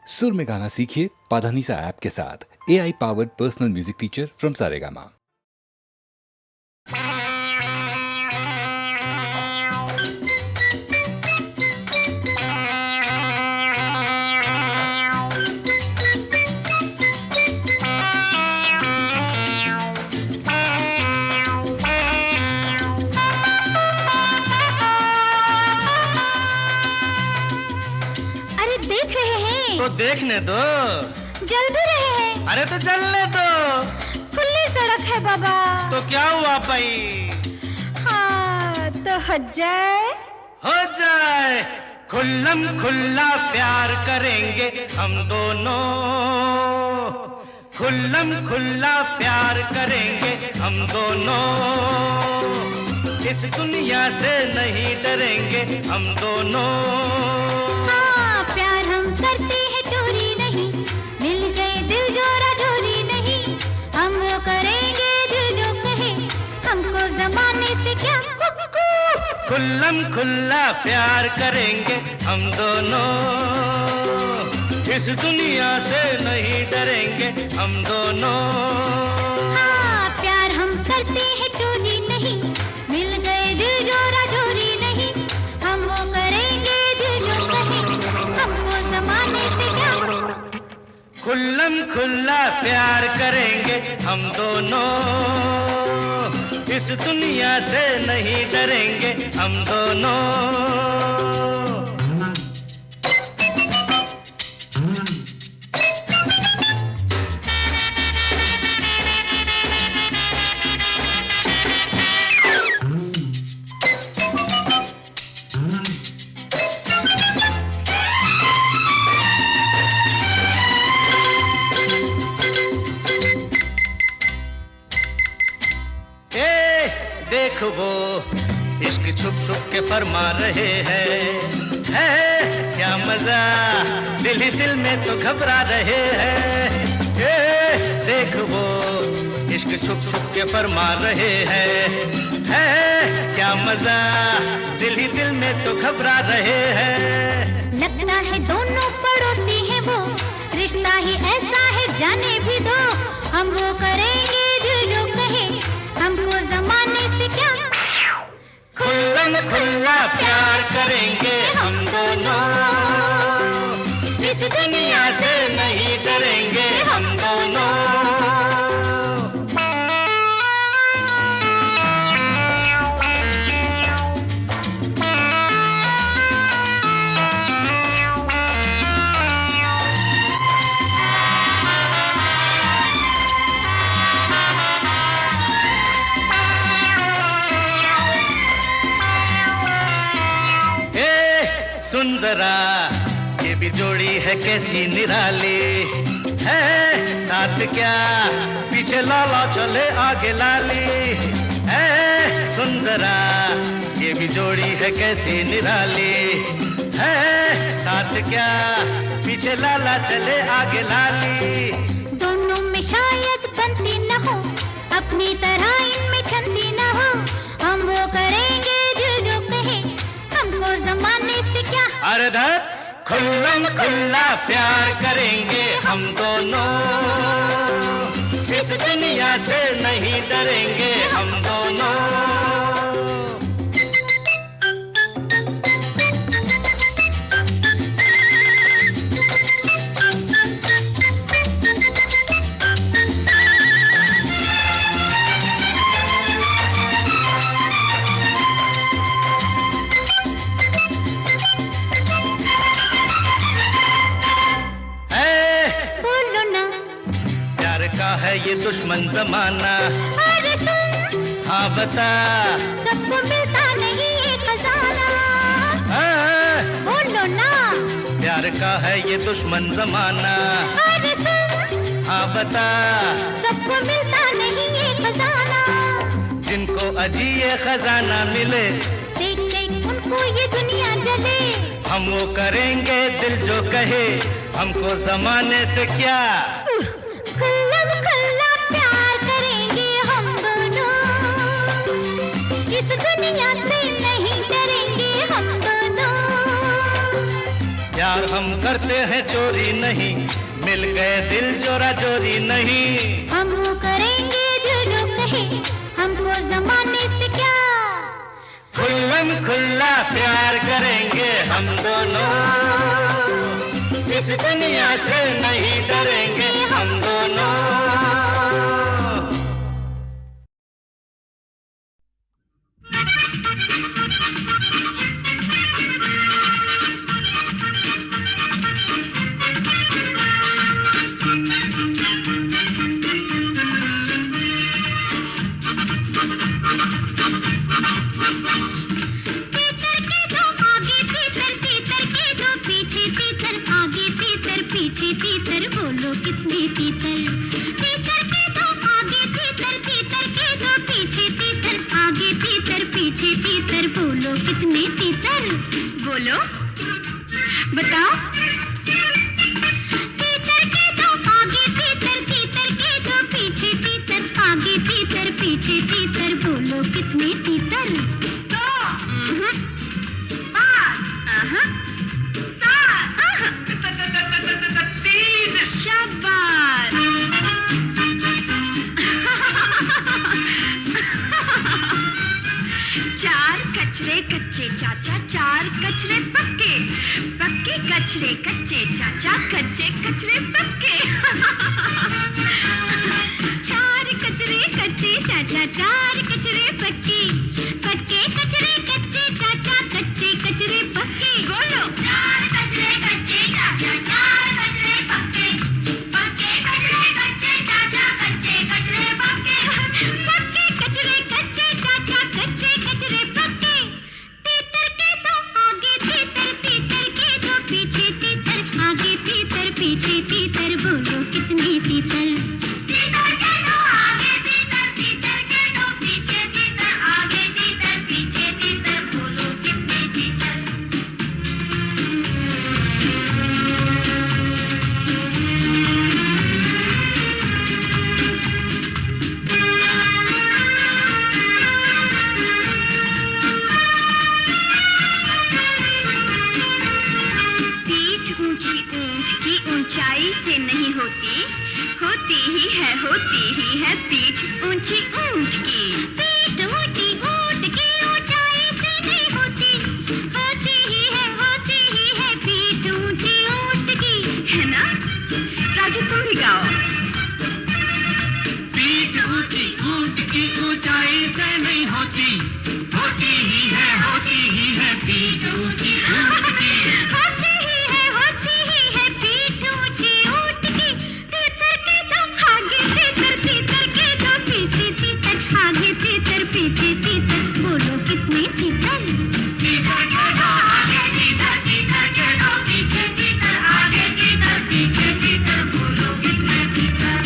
सुर में गाना सीखिए पाधानीसा ऐप के साथ। AI powered personal music teacher from Saregama. तो देखने दो, जल भी रहे हैं। अरे तो चलने दो, खुली सड़क है बाबा। तो क्या हुआ भाई? हाँ तो हो जाए खुल्लम खुल्ला प्यार करेंगे हम दोनों, खुल्लम खुल्ला प्यार करेंगे हम दोनों, इस दुनिया से नहीं डरेंगे हम दोनों। हाँ प्यार हम करते हैं चोरी नहीं, मिल गए दिल जोरा जोरी नहीं, हम वो करेंगे दिल जो कहे, हमको जमाने से क्या। खुल्लम खुल्ला प्यार करेंगे हम दोनों, इस दुनिया से नहीं डरेंगे हम दोनों। हाँ प्यार हम करते हैं चोरी नहीं, मिल गए दिल जोरा जोरी नहीं, हम वो करेंगे दिल जो कहे, हमको जमाने से क्या। खुल्लम खुल्ला प्यार करेंगे हम दोनों, इस दुनिया से नहीं डरेंगे हम दोनों। देख वो इश्क छुप छुप के फरमा रहे हैं, है क्या मजा, दिल ही दिल में तो घबरा रहे हैं। देख वो इश्क छुप छुप के फरमा रहे हैं, है क्या मजा, दिल ही दिल में तो घबरा रहे हैं। लगता है दोनों पड़ोसी हैं वो, रिश्ता ही ऐसा है जाने भी दो, हम वो करेंगे दिल जो कहे, हमको जमाने से क्या। खुल्लम खुल्ला प्यार करेंगे हम दोनों, इस दुनिया से नहीं डरेंगे हम दोनों। सुन जरा ये भी जोड़ी है कैसी निराली, है साथ क्या पीछे लाला चले आगे लाली, है सुन जरा ये भी जोड़ी है कैसी निराली, है साथ क्या पीछे लाला चले आगे लाली। दोनों में शायद बनती न हो, अपनी तरह इनमें छंती न हो, हम वो करेंगे दिल जो कहे, हमको जमाने से क्या। अरे धर खुल्लम खुल्ला प्यार करेंगे हम दोनों, इस दुनिया से नहीं डरेंगे हम दोनों। है ये दुश्मन जमाना, अरे सुन हाँ बता, सबको मिलता नहीं ये खजाना, बोलो ना। प्यार का है ये दुश्मन जमाना, अरे सुन हाँ बता, सबको मिलता नहीं ये खजाना, जिनको अजी ये खजाना मिले, देख देख उनको ये दुनिया जले, हम वो करेंगे दिल जो कहे, हमको जमाने से क्या। खुल्लम खुल्ला प्यार करेंगे हम दोनों, इस दुनिया से नहीं डरेंगे हम दोनों। प्यार हम करते हैं चोरी नहीं, मिल गए दिल जोरा जोरी नहीं। हम वो करेंगे जो जो कहे, हमको जमाने से क्या। खुल्लम खुल्ला प्यार करेंगे हम दोनों, इस दुनिया से नहीं डरेंगे हम दोनों। तीतर बोलो कितने तीतर, तीतर के दो आगे तीतर, तीतर के दो पीछे तीतर, आगे तीतर पीछे तीतर, बोलो कितने तीतर। बोलो बताओ। तीतर के दो आगे तीतर, तीतर के दो पीछे तीतर, आगे तीतर पीछे तीतर, बोलो कितने तीतर। दो, पाँच, शाबाश। चार कचरे कच्चे चाचा, चार कचरे पक्के, पक्के कचरे कच्चे चाचा, कच्चे कचरे पक्के। चार कचरे कच्चे चाचा, चार कचरे पक्के, पक्के कचरे कच्चे चाचा, कच्चे कचरे पक्के। बोलो चार कचरे कच्चे चाचा, चार कचरे पक्के, पक्के कचरे कच्चे चाचा, कच्चे कचरे पक्के, पक्के कचरे कच्चे चाचा, कच्चे कचरे पक्के। तीतर के दो आगे तीतर, तीतर के दो पीछे तीतर, आगे तीतर पीछे तीतर, बोलो कितने तीतर। तीतर के दो आगे तीतर, तीतर के दो पीछे तीतर, आगे तीतर पीछे तीतर, बोलो कितने तीतर। पीठ ऊंची ऊंट की ऊंचाई से नहीं होती, होती ही है पीठ ऊंची ऊंट की। पीठ ऊंची ऊंट की ऊंचाई से नहीं होती, होती ही है पीठ ऊंची ऊंट की। है ना राजू, तुम भी गाओ। पीठ ऊंची ऊंट की ऊंचाई से नहीं होती, होती ही है पीठ ऊंची ऊंट की। होती ही है पीठ ऊंची ऊंट की। तीतर के दो आगे तीतर, तीतर के दो पीछे तीतर, आगे तीतर पीछे तीतर, बोलो कितने तीतर। तीतर के दो आगे तीतर, तीतर के दो पीछे तीतर, आगे तीतर पीछे तीतर, बोलो कितने तीतर।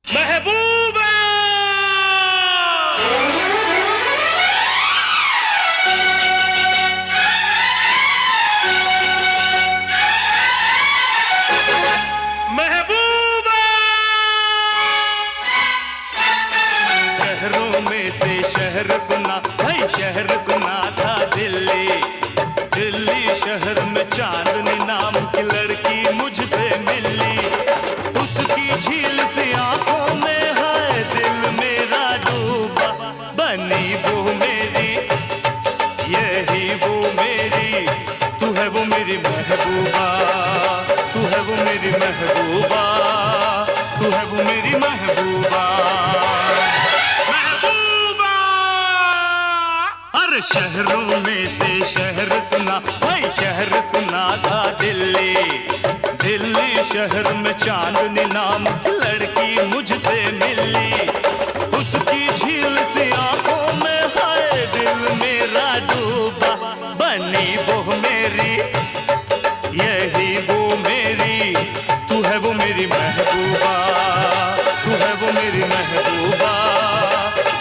महबूबा महबूबा, शहरों में से शहर सुना भाई, शहर सुना था दिल्ली। दिल्ली शहर में चांदनी नाम की लड़की मुझसे मिली। उसकी झील सी आंखों में है दिल मेरा डूबा, बनी वो मेरी, यही वो मेरी, तू है वो मेरी महबूबा, तू है वो मेरी महबूबा, तू है वो मेरी महबूबा। महबूबा हर शहरों में से शहर सुना, भाई शहर सुना था दिल्ली। दिल्ली शहर में चांदनी नाम की लड़की मुझसे मिली। उसकी झील से आंखों में हाय दिल मेरा डूबा। बनी वो मेरी, यही वो मेरी, तू है वो मेरी महबूबा, तू है वो मेरी महबूबा,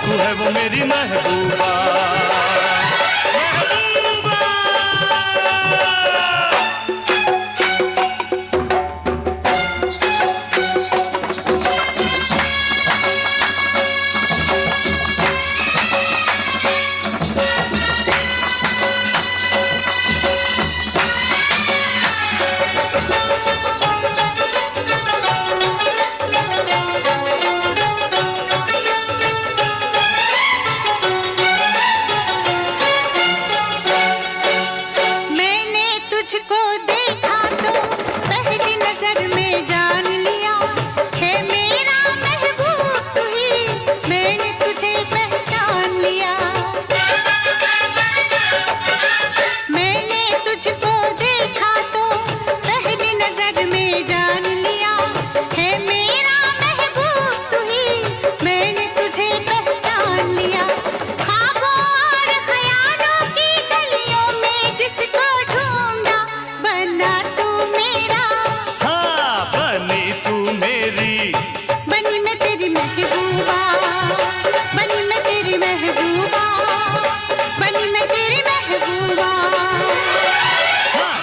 तू है वो मेरी महबूबा।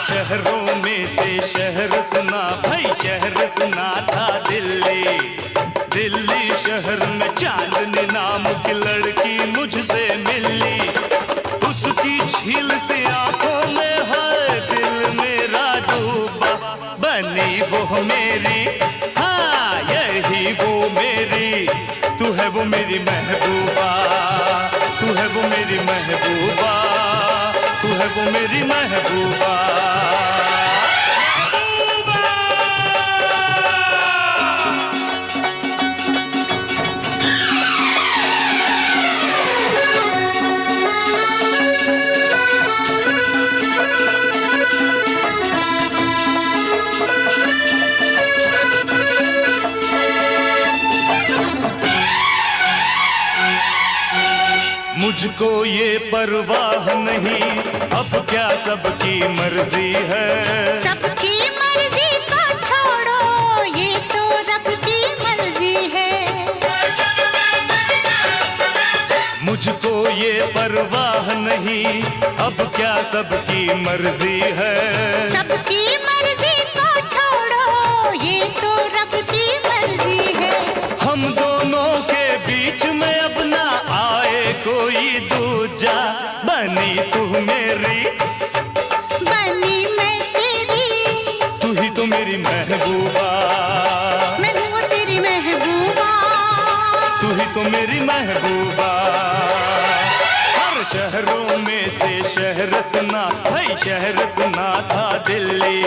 शहरों में से शहर सुना, भाई शहर सुना था दिल्ली। दिल्ली शहर में चांदनी नाम की लड़की मुझसे मिली। उसकी झील से आंखों में है दिल मेरा डूबा। बनी वो मेरी, हाँ यही वो मेरी, तू है वो मेरी महबूबा, तू है वो मेरी महबूबा, तू है वो मेरी महबूबा। मुझको ये परवाह नहीं, अब क्या सबकी मर्जी है। सबकी मर्जी को छोड़ो, ये तो रब की मर्जी है। मुझको ये परवाह नहीं, अब क्या सबकी मर्जी है। सबकी मर्जी को छोड़ो, ये तो रब की मर्जी है। हम दोनों के बीच में अब ना आए कोई दूजा। बनी तू मेरी, बनी मैं तेरी, तू ही तो मेरी महबूबा, मैं हूँ तेरी महबूबा, तू ही तो मेरी महबूबा। हर शहरों में से शहर सुना, भाई शहर सुना था दिल्ली।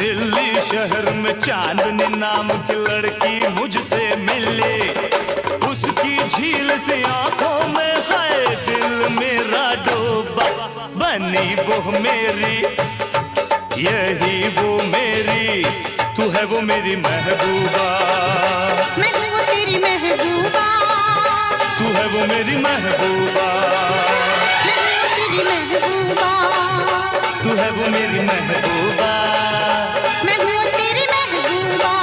दिल्ली शहर में चांदनी नाम की लड़की मुझसे मिली। उसकी झील से आंखों में है दिल मेरा डूबा। बनी वो मेरी, यही वो मेरी, तू है वो मेरी महबूबा, मैं हूँ तेरी महबूबा, तू है वो मेरी महबूबा, मैं हूँ तेरी महबूबा, तू है वो मेरी महबूबा, मैं हूँ तेरी महबूबा।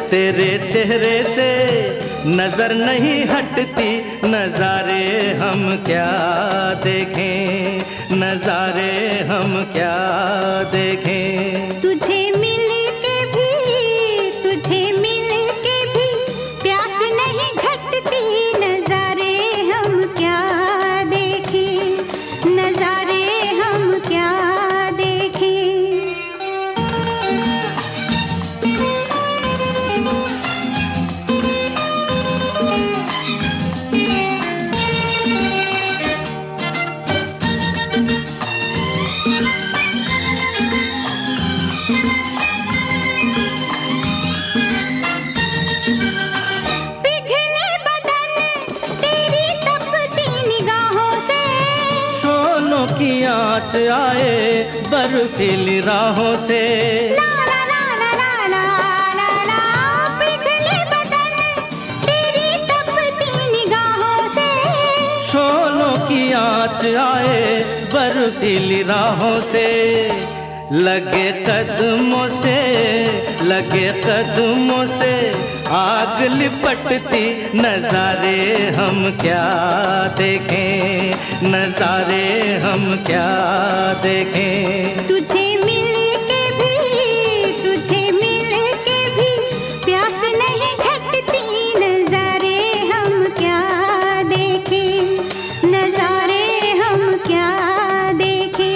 तेरे चेहरे से नजर नहीं हटती नजारे हम क्या देखें, नजारे हम क्या देखें। तुझे मिल के भी, तुझे मिल के भी प्यास नहीं घटती, नजारे हम क्या देखें, नजारे हम क्या देखें। पिघले बदन तेरी तपती निगाहों से, शोलों की आँच आए बर्फीली राहों से। ला ला ला ला ला ला ला ला। पिघले बदन तेरी तपती निगाहों से, शोलों की आँच आए बर्फीली राहों से। लगे कदमों से, लगे कदमों से आग लिपटती, नजारे हम क्या देखें, नजारे हम क्या देखें। तुझे मिल के भी, तुझे मिल के भी प्यास नहीं घटती, नजारे हम क्या देखें, नजारे हम क्या देखें।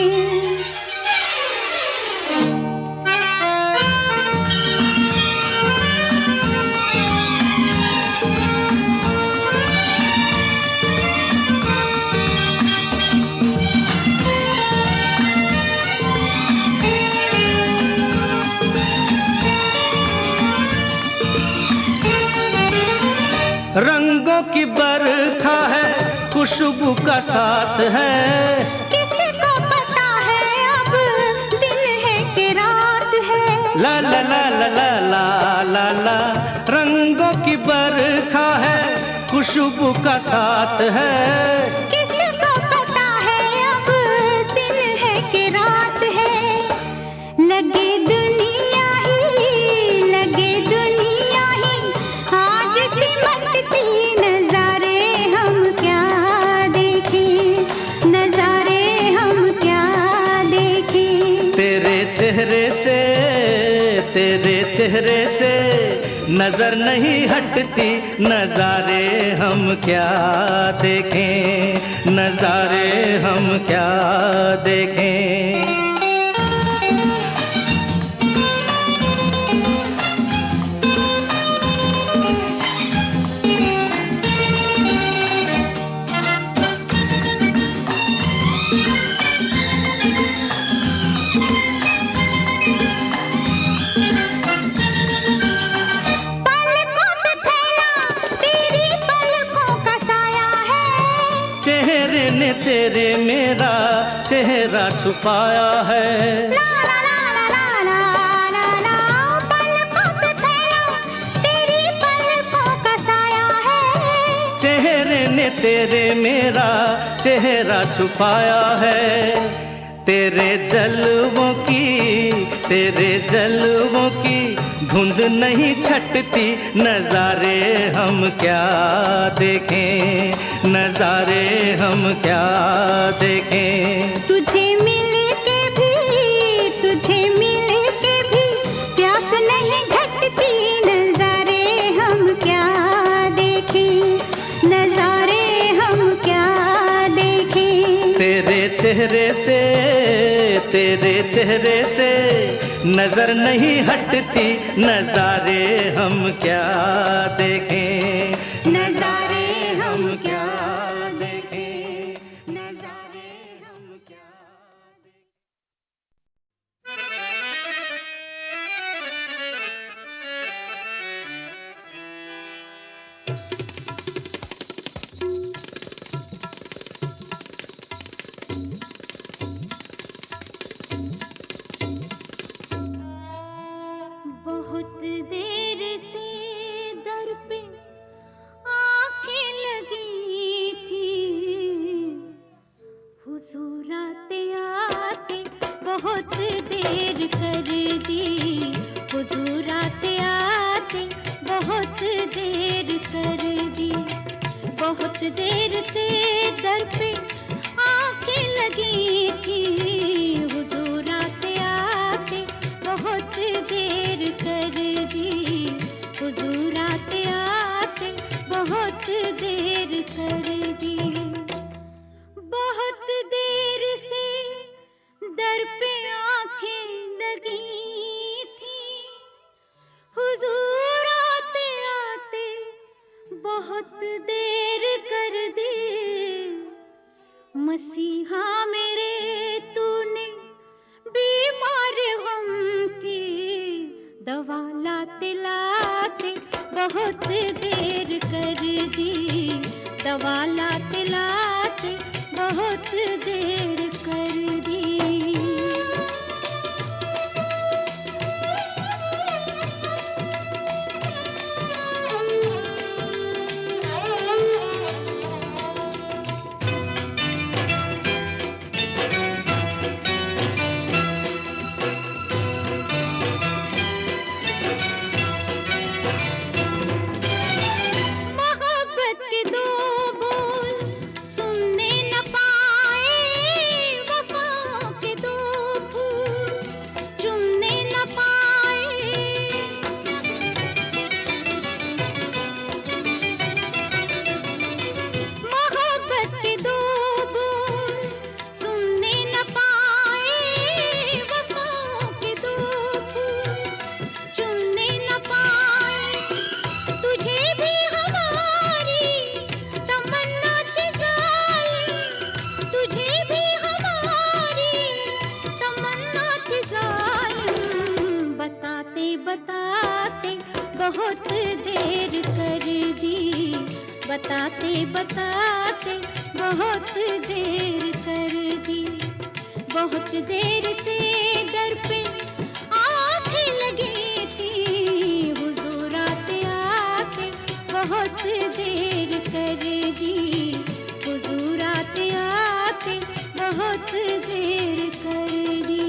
रंगों की बरखा है, खुशबू का साथ है। किसको पता है अब दिन है कि रात है। ला ला ला ला ला ला ला ला। रंगों की बरखा है, खुशबू का साथ है। किसको पता है अब दिन है कि रात है। लगे दुनिया ही, लगे दुनिया ही आज सिमटती, नजारे हम क्या देखें, नजारे हम क्या देखें। तेरे चेहरे से, तेरे चेहरे से नजर नहीं हटती, नजारे हम क्या देखें, नजारे हम क्या देखें। पलकों पे फैला तेरी पलकों का साया है। चेहरे ने तेरे मेरा चेहरा छुपाया है। ला ला ला ला ला ला ला। पलकों पे फैला तेरी पलकों का साया है। चेहरे ने तेरे मेरा चेहरा छुपाया है। तेरे जलवों की, तेरे जलवों की धुंध नहीं छटती, नजारे हम क्या देखें, नजारे हम क्या देखें। तुझे मिल के भी, तुझे मिल के भी प्यास नहीं घटती, नजारे हम क्या देखें, नजारे हम क्या देखें। तेरे चेहरे से, तेरे चेहरे से नजर नहीं हटती, नजारे हम क्या देखें, नजारे हम क्या देखें, नजारे हम क्या देखें। बहुत देर से दर पे आंखें लगी थी, हुजूर आते आते बहुत देर कर दी, हुजूर आते आते बहुत देर कर मसीहा मेरे तूने बीमार गम की दवा लाते लाते बहुत देर कर दी, दवा लाते लाते बहुत देर कर दी। बताते बताते बहुत देर कर दी, बहुत देर से दर पे आंखें लगी थी, हुजूर आते आते बहुत देर कर दी, हुजूर आते आते बहुत देर कर दी।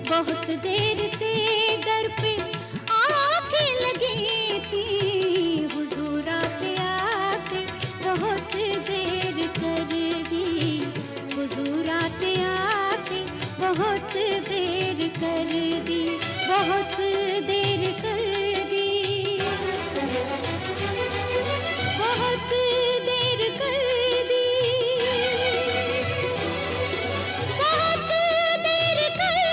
बहुत देर से दर पे आंखें लगी थी, हुजूर आते आते बहुत देर कर दी, हुजूर आते आते बहुत देर कर दी, बहुत देर कर दी, बहुत देर कर दी, बहुत देर कर दी,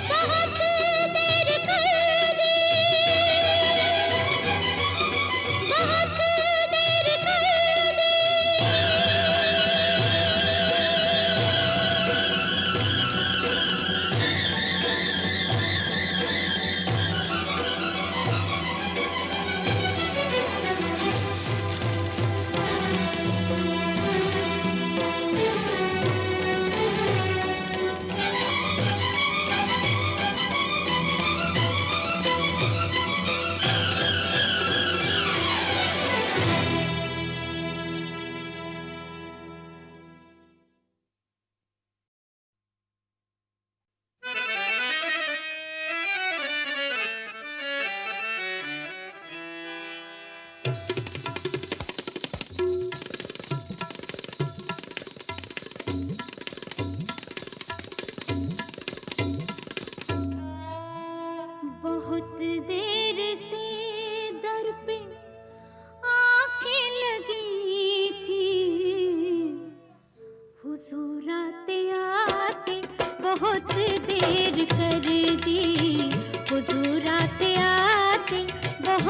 बहुत देर कर दी, बहुत देर कर दी। बहुत देर से दर पे आंखें लगी थी, हुजूर आते आते बहुत देर कर दी, हुजूर आते आते बहुत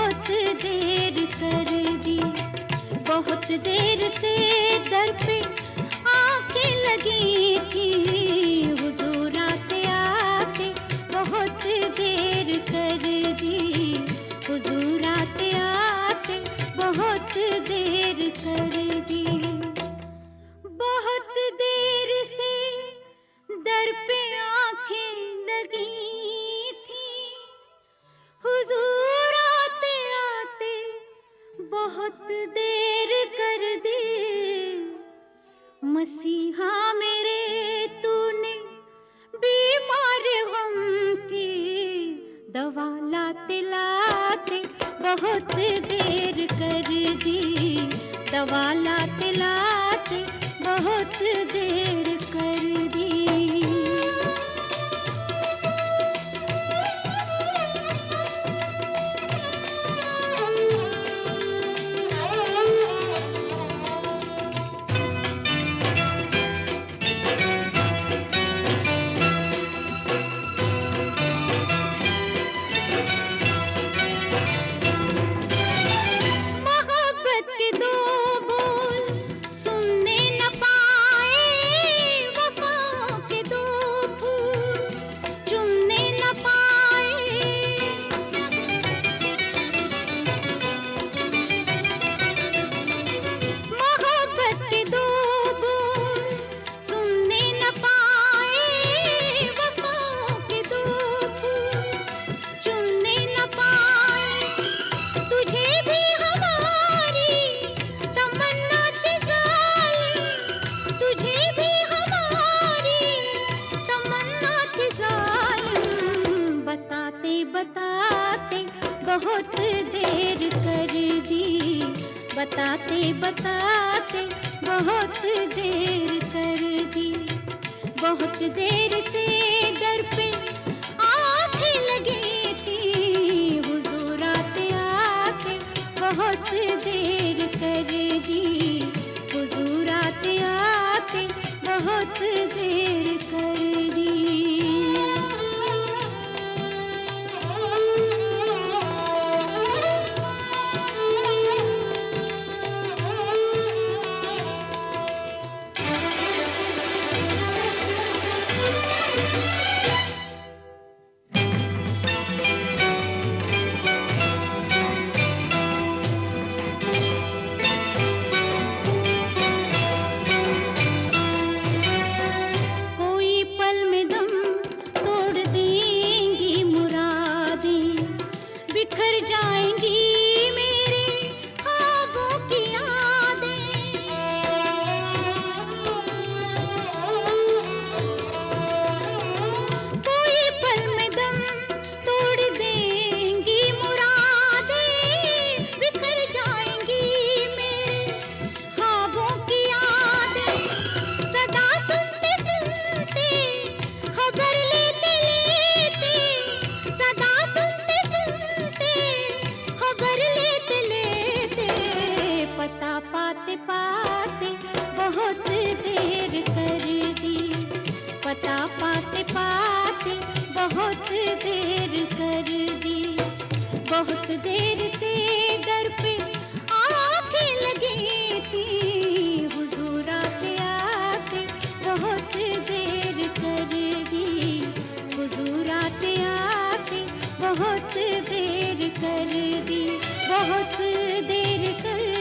बहुत देर कर दी मसीहा मेरे, तूने बीमार गम की दवा लाते लाते बहुत देर कर दी, दवा लाते लाते बहुत देर कर दी। बहुत देर कर दी, बताते बताते बहुत देर कर दी। बहुत देर से दर पे आंखें लगी थी, हुजूर आते आते बहुत देर कर दी, हुजूर आते आते बहुत देर कर दी। पता पाते पाते बहुत देर कर दी। बहुत देर से दर पे आंखें लगी थी, हुजूर आते आते बहुत देर कर दी, हुजूर आते आते बहुत देर कर दी, बहुत देर कर